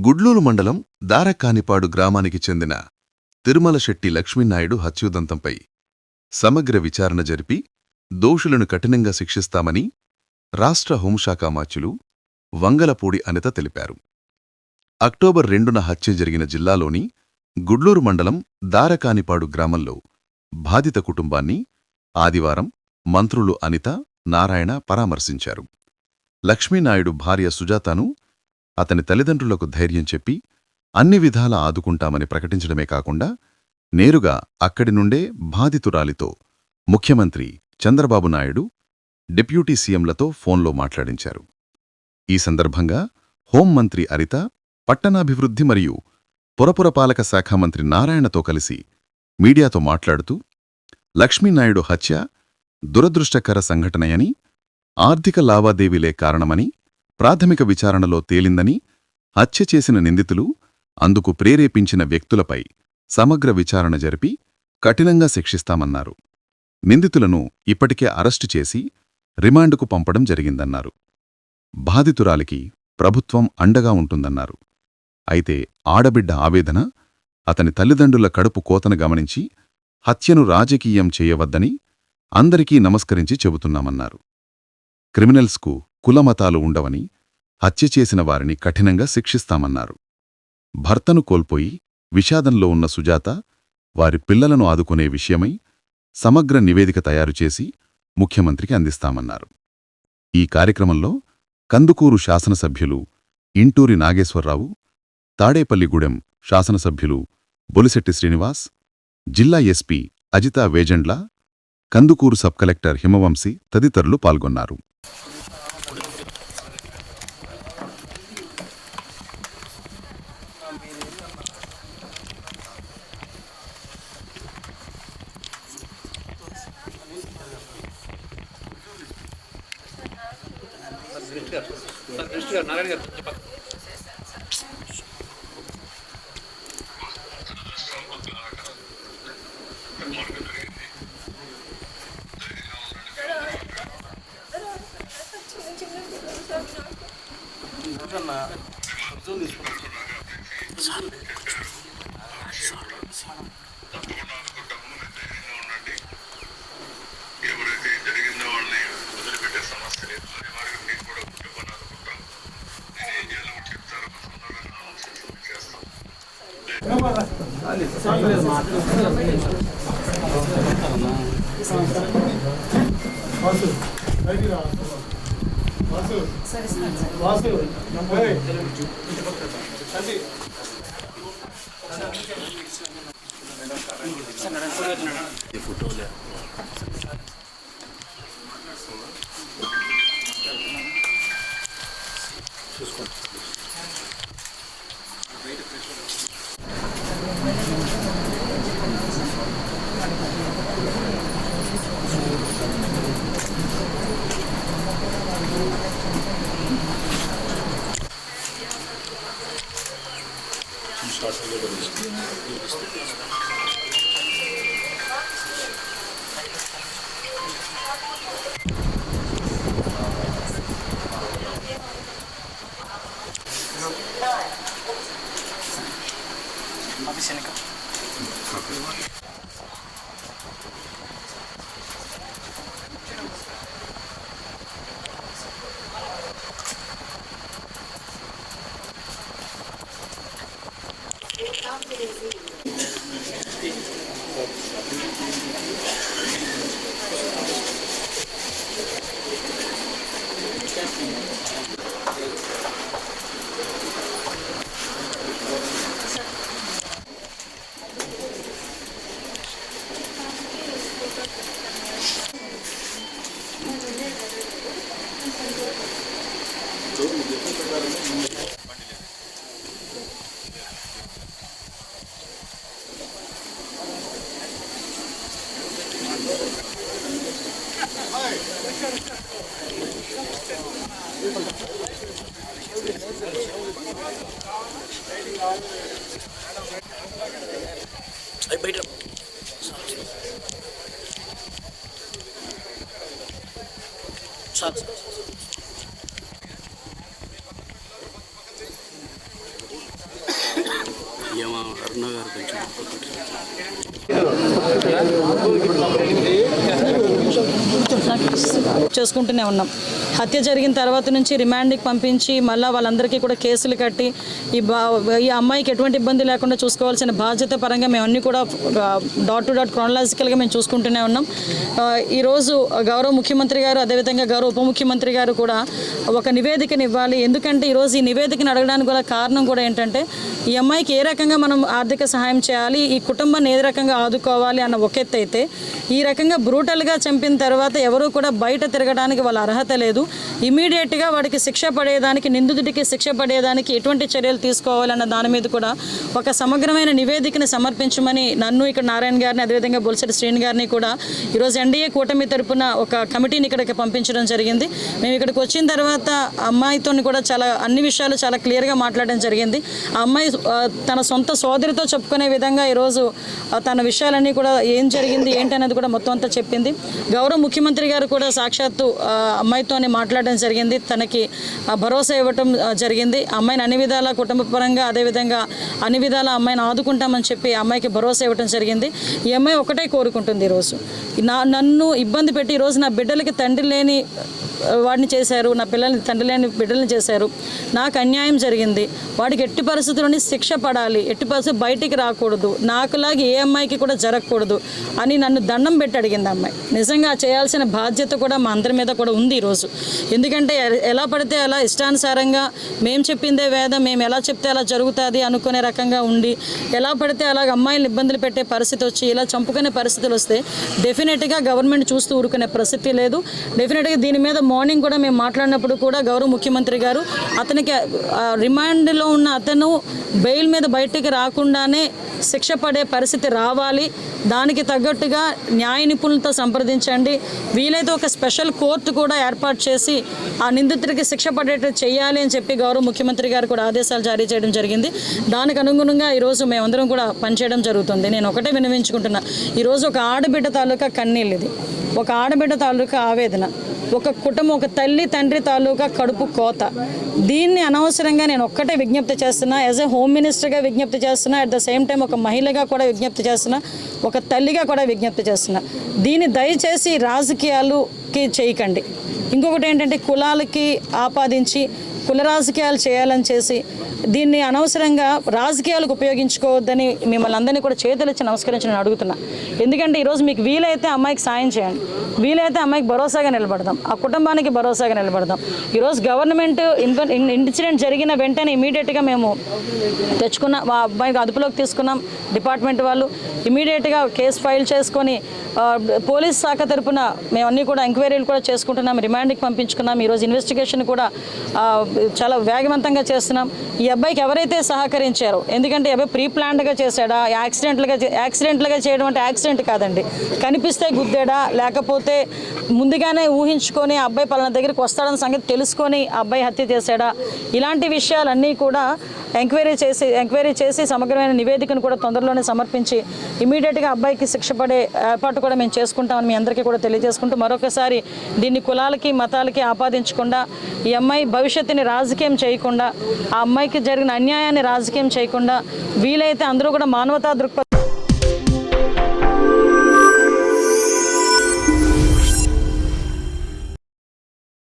గుడ్లూరు మండలం దారకానిపాడు గ్రామానికి చెందిన తిరుమలశెట్టి లక్ష్మీనాయుడు హత్యుదంతంపై సమగ్ర విచారణ జరిపి దోషులను కఠినంగా శిక్షిస్తామని రాష్ట్ర హోంశాఖ మాత్యులు వంగలపూడి అనిత తెలిపారు. అక్టోబర్ 2న హత్య జరిగిన జిల్లాలోని గుడ్లూరు మండలం దారకానిపాడు గ్రామంలో బాధిత కుటుంబాన్ని ఆదివారం మంత్రులు అనిత, నారాయణ పరామర్శించారు. లక్ష్మీనాయుడు భార్య సుజాతను అతని తల్లిదండ్రులకు ధైర్యం చెప్పి అన్ని విధాలా ఆదుకుంటామని ప్రకటించడమే కాకుండా నేరుగా అక్కడి నుండే బాధితురాలితో ముఖ్యమంత్రి చంద్రబాబు నాయుడు, డిప్యూటీ సీఎంలతో ఫోన్లో మాట్లాడించారు. ఈ సందర్భంగా హోంమంత్రి అనిత, పట్టణాభివృద్ధి మరియు పురపాలక శాఖ మంత్రి నారాయణతో కలిసి మీడియాతో మాట్లాడుతూ లక్ష్మీనాయుడు హత్య దురదృష్టకర సంఘటనయని, ఆర్థిక లావాదేవీలే కారణమని ప్రాథమిక విచారణలో తేలిందని, హత్య చేసిన నిందితులు, అందుకు ప్రేరేపించిన వ్యక్తులపై సమగ్ర విచారణ జరిపి కఠినంగా శిక్షిస్తామన్నారు. నిందితులను ఇప్పటికే అరెస్టు చేసి రిమాండుకు పంపడం జరిగిందన్నారు. బాధితురాలికి ప్రభుత్వం అండగా ఉంటుందన్నారు. అయితే ఆడబిడ్డ ఆవేదన, అతని తల్లిదండ్రుల కడుపు కోతను గమనించి హత్యను రాజకీయం చేయవద్దని అందరికీ నమస్కరించి చెబుతున్నామన్నారు. క్రిమినల్స్కు కులమతాలు ఉండవని, హత్య చేసిన వారిని కఠినంగా శిక్షిస్తామన్నారు. భర్తను కోల్పోయి విషాదంలో ఉన్న సుజాత, వారి పిల్లలను ఆదుకునే విషయమై సమగ్ర నివేదిక తయారుచేసి ముఖ్యమంత్రికి అందిస్తామన్నారు. ఈ కార్యక్రమంలో కందుకూరు శాసనసభ్యులు ఇంటూరి నాగేశ్వరరావు, తాడేపల్లిగూడెం శాసనసభ్యులు బొలిశెట్టి శ్రీనివాస్, జిల్లా SP Ajitha Vejendla, Kandukur sub collector Himavamshi తదితరులు పాల్గొన్నారు. నారాయణ గారు ఎవరైతే జరిగిందో వాళ్ళని వదిలిపెట్టే సమస్య లేదు. మీకు కూడా కుటుంబాన్ని ఆదుకుంటాం. నేను ఏం చేయాలో చెప్తారో చేస్తాం. బయట సార్ అన్నగారు కొంచెం చేసుకుంటూనే ఉన్నాం. హత్య జరిగిన తర్వాత నుంచి రిమాండ్కి పంపించి మళ్ళీ వాళ్ళందరికీ కూడా కేసులు కట్టి ఈ అమ్మాయికి ఎటువంటి ఇబ్బంది లేకుండా చూసుకోవాల్సిన బాధ్యత పరంగా మేము అన్నీ కూడా డాట్ టు డాట్ క్రానలాజికల్గా మేము చూసుకుంటూనే ఉన్నాం. ఈరోజు గౌరవ ముఖ్యమంత్రి గారు అదేవిధంగా గౌరవ ఉప ముఖ్యమంత్రి గారు కూడా ఒక నివేదికను ఇవ్వాలి. ఎందుకంటే ఈరోజు ఈ నివేదికను అడగడానికి కూడా కారణం కూడా ఏంటంటే ఈ అమ్మాయికి ఏ రకంగా మనం ఆర్థిక సహాయం చేయాలి, ఈ కుటుంబాన్ని ఏ రకంగా ఆదుకోవాలి అన్న ఒక ఎత్తు అయితే, ఈ రకంగా బ్రూటల్గా చంపిన తర్వాత ఎవరూ కూడా బయట తిరగడానికి వాళ్ళ అర్హత లేదు. ఇమీడియట్గా వాడికి శిక్ష పడేదానికి, నిందితుడికి శిక్ష పడేదానికి ఎటువంటి చర్యలు తీసుకోవాలన్న దాని మీద కూడా ఒక సమగ్రమైన నివేదికను సమర్పించమని నన్ను, ఇక్కడ నారాయణ గారిని, అదేవిధంగా బొలిశెట్టి శ్రీని గారిని కూడా ఈరోజు ఎన్డీఏ కూటమి తరపున ఒక కమిటీని ఇక్కడికి పంపించడం జరిగింది. మేము ఇక్కడికి వచ్చిన తర్వాత అమ్మాయితో కూడా అన్ని విషయాలు చాలా క్లియర్గా మాట్లాడడం జరిగింది. ఆ అమ్మాయి తన సొంత సోదరితో చెప్పుకునే విధంగా ఈరోజు తన విషయాలన్నీ కూడా ఏం జరిగింది ఏంటి అనేది కూడా మొత్తం అంతా చెప్పింది. గౌరవ ముఖ్యమంత్రి గారు కూడా సాక్షాత్తు అమ్మాయితోనే మాట్లాడడం జరిగింది, తనకి భరోసా ఇవ్వటం జరిగింది. అమ్మాయిని అన్ని విధాల కుటుంబ పరంగా అదేవిధంగా అన్ని విధాల అమ్మాయిని ఆదుకుంటామని చెప్పి అమ్మాయికి భరోసా ఇవ్వటం జరిగింది. ఈ అమ్మాయి ఒకటే కోరుకుంటుంది, ఈరోజు నన్ను ఇబ్బంది పెట్టి ఈరోజు నా బిడ్డలకి తండ్రి లేని వాడిని చేశారు, నా పిల్లల్ని తండ్రి లేని బిడ్డల్ని చేశారు, నాకు అన్యాయం జరిగింది, వాడికి ఎట్టి పరిస్థితుల్లోని శిక్ష పడాలి, ఎట్టి పరిస్థితులు బయటికి రాకూడదు, నాకులాగా ఏ అమ్మాయికి కూడా జరగకూడదు అని నన్ను దండం పెట్టి అడిగింది అమ్మాయి. నిజంగా చేయాల్సిన బాధ్యత కూడా మా అందరి మీద కూడా ఉంది ఈరోజు. ఎందుకంటే ఎలా పడితే అలా ఇష్టానుసారంగా మేము చెప్పిందే వేదం, మేము ఎలా చెప్తే అలా జరుగుతుంది అనుకునే రకంగా ఉండి ఎలా పడితే అలాగ అమ్మాయిలను ఇబ్బందులు పెట్టే పరిస్థితి వచ్చి ఇలా చంపుకునే పరిస్థితులు వస్తే డెఫినెట్గా గవర్నమెంట్ చూస్తూ ఊరుకునే పరిస్థితి లేదు. డెఫినెట్గా దీని మీద మార్నింగ్ కూడా మేము మాట్లాడినప్పుడు కూడా గౌరవ ముఖ్యమంత్రి గారు అతనికి రిమాండ్లో ఉన్న అతను బెయిల్ మీద బయటికి రాకుండానే శిక్ష పడే పరిస్థితి రావాలి, దానికి తగ్గట్టుగా న్యాయ నిపుణులతో సంప్రదించండి, వీలైతే ఒక స్పెషల్ కోర్టు కూడా ఏర్పాటు చేసి ఆ నిందితుడికి శిక్ష పడేట్టు చేయాలి అని చెప్పి గౌరవ ముఖ్యమంత్రి గారు కూడా ఆదేశాలు జారీ చేయడం జరిగింది. దానికి అనుగుణంగా ఈరోజు మేమందరం కూడా పనిచేయడం జరుగుతుంది. నేను ఒకటే విన్నవించుకుంటున్నా, ఈరోజు ఒక ఆడబిడ్డ తాలూకా కన్నీళ్ళు, ఇది ఒక ఆడబిడ్డ తాలూకా ఆవేదన, ఒక కుటుంబం, ఒక తల్లి తండ్రి తాలూకా కడుపు కోత. దీన్ని అనవసరంగా నేను ఒక్కటే విజ్ఞప్తి చేస్తున్నా, యాజ్ ఏ హోమ్ మినిస్టర్గా విజ్ఞప్తి చేస్తున్నా, అట్ ద సేమ్ టైం ఒక మహిళగా కూడా విజ్ఞప్తి చేస్తున్నా, ఒక తల్లిగా కూడా విజ్ఞప్తి చేస్తున్నా, దీన్ని దయచేసి రాజకీయాలకి చేయకండి. ఇంకొకటి ఏంటంటే కులాలకి ఆపాదించి కుల రాజకీయాలు చేయాలని చేసి దీన్ని అనవసరంగా రాజకీయాలకు ఉపయోగించుకోవద్దని మిమ్మల్ని అందరినీ కూడా చేతులెత్తి నమస్కరించి నేను అడుగుతున్నా. ఎందుకంటే ఈరోజు మీకు వీలైతే అమ్మాయికి సాయం చేయండి, వీలైతే అమ్మాయికి భరోసాగా నిలబడదాం, ఆ కుటుంబానికి భరోసాగా నిలబడదాం. ఈరోజు గవర్నమెంట్ ఇన్సిడెంట్ జరిగిన వెంటనే ఇమీడియట్గా మేము తెచ్చుకున్న మా అబ్బాయికి అదుపులోకి తీసుకున్నాం. డిపార్ట్మెంట్ వాళ్ళు ఇమీడియట్గా కేసు ఫైల్ చేసుకొని పోలీస్ శాఖ తరపున మేము అన్నీ కూడా ఎంక్వైరీలు కూడా చేసుకుంటున్నాం, రిమాండ్కి పంపించుకున్నాం. ఈరోజు ఇన్వెస్టిగేషన్ కూడా చాలా వేగవంతంగా చేస్తున్నాం. ఈ అబ్బాయికి ఎవరైతే సహకరించారో, ఎందుకంటే అబ్బాయి ప్రీ ప్లాన్డ్గా చేశాడా, యాక్సిడెంట్లుగా చేయడం అంటే యాక్సిడెంట్ కాదండి, కనిపిస్తే గుద్దాడా, లేకపోతే ముందుగానే ఊహించుకొని ఆ అబ్బాయి పలానా దగ్గరికి వస్తాడన్న సంగతి తెలుసుకొని ఆ అబ్బాయి హత్య చేశాడా, ఇలాంటి విషయాలన్నీ కూడా ఎంక్వైరీ చేసి సమగ్రమైన నివేదికను కూడా తొందరలోనే సమర్పించి ఇమీడియట్గా అబ్బాయికి శిక్ష పడే ఏర్పాటు కూడా మేము చేసుకుంటామని మీ అందరికీ కూడా తెలియజేసుకుంటూ మరొకసారి దీన్ని కులాలకి మతాలకి ఆపాదించకుండా, ఈ అమ్మాయి భవిష్యత్తుని రాజకీయం చేయకుండా, ఆ అమ్మాయికి జరిగిన అన్యాయాన్ని రాజకీయం చేయకుండా, వీలైతే అందరూ కూడా మానవతా దృక్పథం